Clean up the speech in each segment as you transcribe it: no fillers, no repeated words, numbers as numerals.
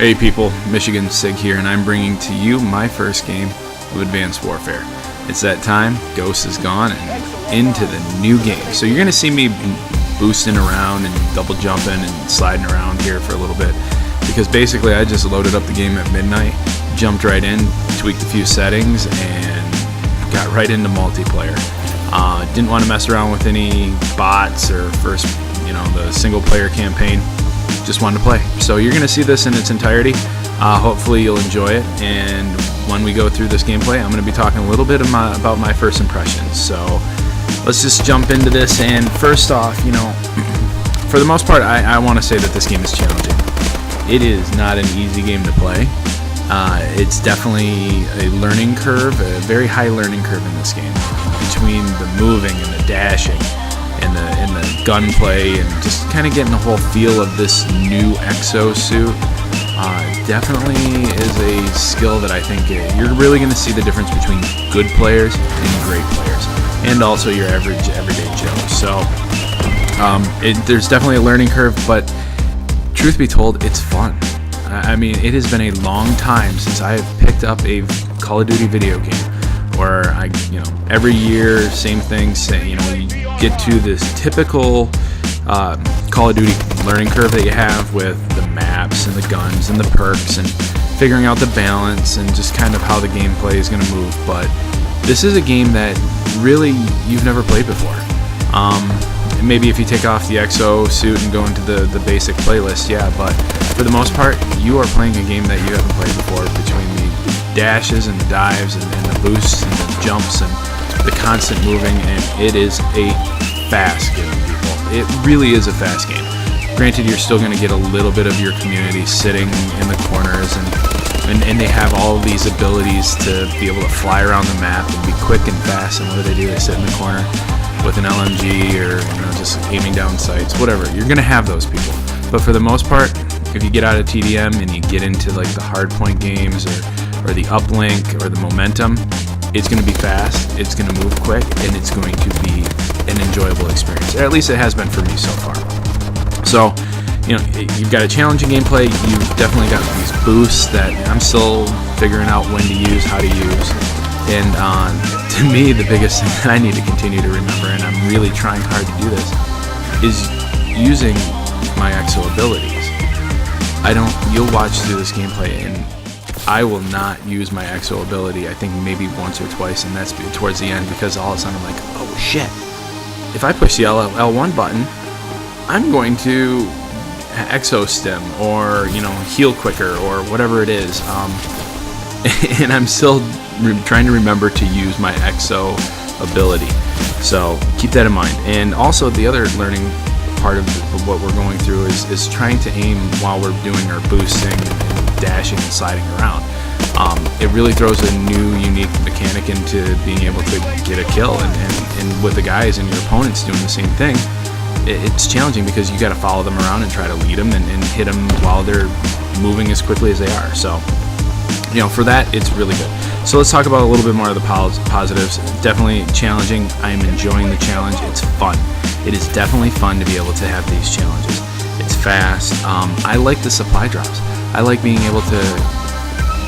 Hey people, Michigan Sig here, and I'm bringing to you my first game of Advanced Warfare. It's that time, Ghost is gone, and into the new game. So you're going to see me boosting around and double jumping and sliding around here for a little bit, because basically I just loaded up the game at midnight, jumped right in, tweaked a few settings, and got right into multiplayer. Didn't want to mess around with any bots or the single player campaign. Just wanted to play. So you're going to see this in its entirety. Hopefully you'll enjoy it, and when we go through this gameplay, I'm going to be talking a little bit about my first impressions. So let's just jump into this. And first off, for the most part, I want to say that this game is challenging. It is not an easy game to play. It's definitely a learning curve, a very high learning curve in this game, between the moving and the dashing and the gunplay, and just kind of getting the whole feel of this new exosuit. Definitely is a skill that I think you're really going to see the difference between good players and great players, and also your average everyday Joe. So there's definitely a learning curve, but truth be told, it's fun. I mean, it has been a long time since I have picked up a Call of Duty video game where every year, same thing, you get to this typical Call of Duty learning curve that you have with the maps and the guns and the perks and figuring out the balance and just kind of how the gameplay is going to move. But this is a game that really you've never played before. Maybe if you take off the exo suit and go into the basic playlist, yeah, but for the most part, you are playing a game that you haven't played before, between the dashes and the dives and the boosts and the jumps and the constant moving, and it is a fast game, people. It really is a fast game. Granted, you're still going to get a little bit of your community sitting in the corners, and they have all of these abilities to be able to fly around the map and be quick and fast, and what do? They sit in the corner with an LMG or just aiming down sights, whatever. You're going to have those people. But for the most part, if you get out of TDM and you get into like the hardpoint games or the uplink or the momentum, it's going to be fast, it's going to move quick, and it's going to be an enjoyable experience. Or at least it has been for me so far. So, you've got a challenging gameplay. You've definitely got these boosts that I'm still figuring out when to use, how to use. And to me, the biggest thing that I need to continue to remember, and I'm really trying hard to do this, is using my exo abilities. You'll watch through this gameplay, and I will not use my exo ability, I think maybe once or twice, and that's towards the end, because all of a sudden I'm like, oh shit, if I push the L1 button, I'm going to exo stim, or heal quicker, or whatever it is, and I'm still trying to remember to use my exo ability. So keep that in mind. And also the other learning part of what we're going through is trying to aim while we're doing our boosting and dashing and sliding around. It really throws a new unique mechanic into being able to get a kill, and with the guys and your opponents doing the same thing, it's challenging because you got to follow them around and try to lead them and hit them while they're moving as quickly as they are. So for that, it's really good. So let's talk about a little bit more of the positives. Definitely challenging. I am enjoying the challenge. It's fun. It is definitely fun to be able to have these challenges. It's fast. I like the supply drops. I like being able to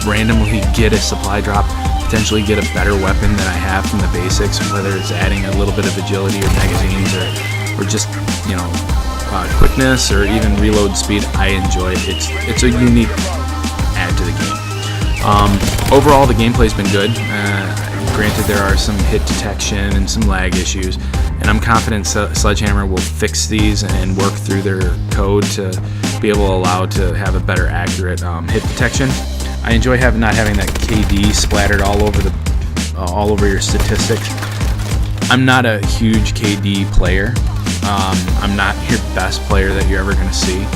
randomly get a supply drop, potentially get a better weapon than I have from the basics, whether it's adding a little bit of agility or magazines or just quickness or even reload speed. I enjoy it. It's a unique add to the game. Overall, the gameplay's been good. Granted, there are some hit detection and some lag issues, and I'm confident Sledgehammer will fix these and work through their code to be able to allow to have a better accurate hit detection. I enjoy not having that KD splattered all over your statistics. I'm not a huge KD player. I'm not your best player that you're ever going to see.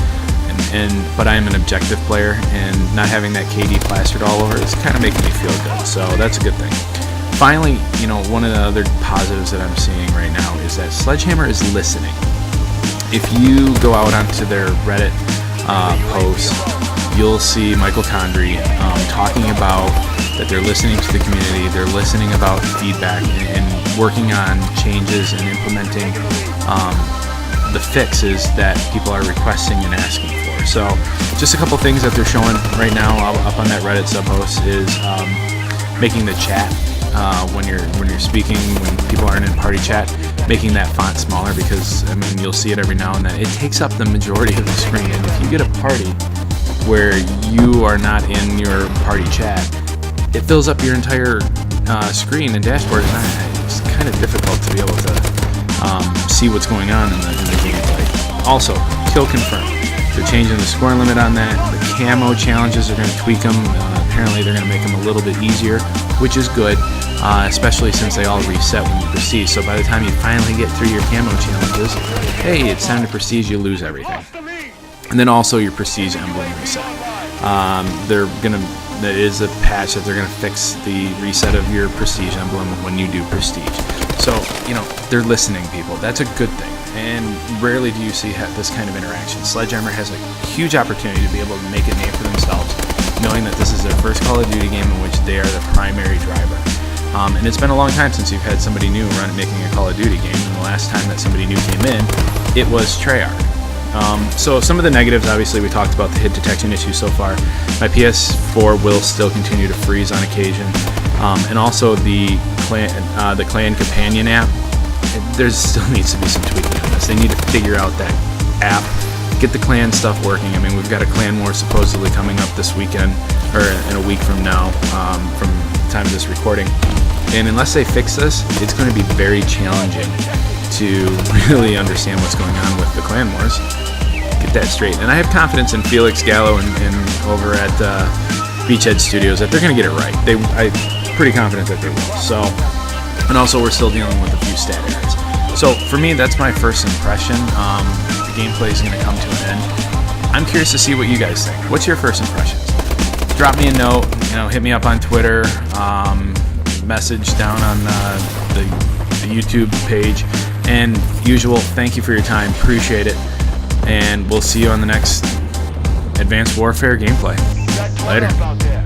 But I am an objective player, and not having that KD plastered all over is kind of making me feel good, so that's a good thing. Finally, one of the other positives that I'm seeing right now is that Sledgehammer is listening. If you go out onto their Reddit posts, you'll see Michael Condrey talking about that they're listening to the community, they're listening about feedback and working on changes and implementing the fixes that people are requesting and asking for. So just a couple things that they're showing right now up on that Reddit sub post is making the chat when you're speaking, when people aren't in party chat, making that font smaller, because I mean you'll see it every now and then. It takes up the majority of the screen, and if you get a party where you are not in your party chat, it fills up your entire screen and dashboard, and it's kind of difficult to be able to see what's going on in the gameplay. Also, kill confirm. They're changing the score limit on that. The camo challenges are going to tweak them. Apparently, they're going to make them a little bit easier, which is good, especially since they all reset when you prestige. So by the time you finally get through your camo challenges, hey, it's time to prestige, you lose everything. And then also your prestige emblem reset. That is a patch that they're going to fix the reset of your prestige emblem when you do prestige. So, they're listening, people. That's a good thing. And rarely do you see this kind of interaction. Sledgehammer has a huge opportunity to be able to make a name for themselves, knowing that this is their first Call of Duty game in which they are the primary driver. And it's been a long time since you've had somebody new making a Call of Duty game. And the last time that somebody new came in, it was Treyarch. So some of the negatives, obviously, we talked about the hit detection issue so far. My PS4 will still continue to freeze on occasion, and also the clan companion app. There still needs to be some tweaking on this. They need to figure out that app, get the clan stuff working. I mean, we've got a clan war supposedly coming up this weekend, or in a week from now, from the time of this recording. And unless they fix this, it's going to be very challenging to really understand what's going on with the clan wars. Get that straight. And I have confidence in Felix Gallo and over at Beachhead Studios that they're going to get it right. I'm pretty confident that they will. So, and also we're still dealing with a few stat errors. So for me, that's my first impression. The gameplay is going to come to an end. I'm curious to see what you guys think. What's your first impressions? Drop me a note. Hit me up on Twitter. Message down on the YouTube page. And usual, thank you for your time. Appreciate it. And we'll see you on the next Advanced Warfare gameplay. Later.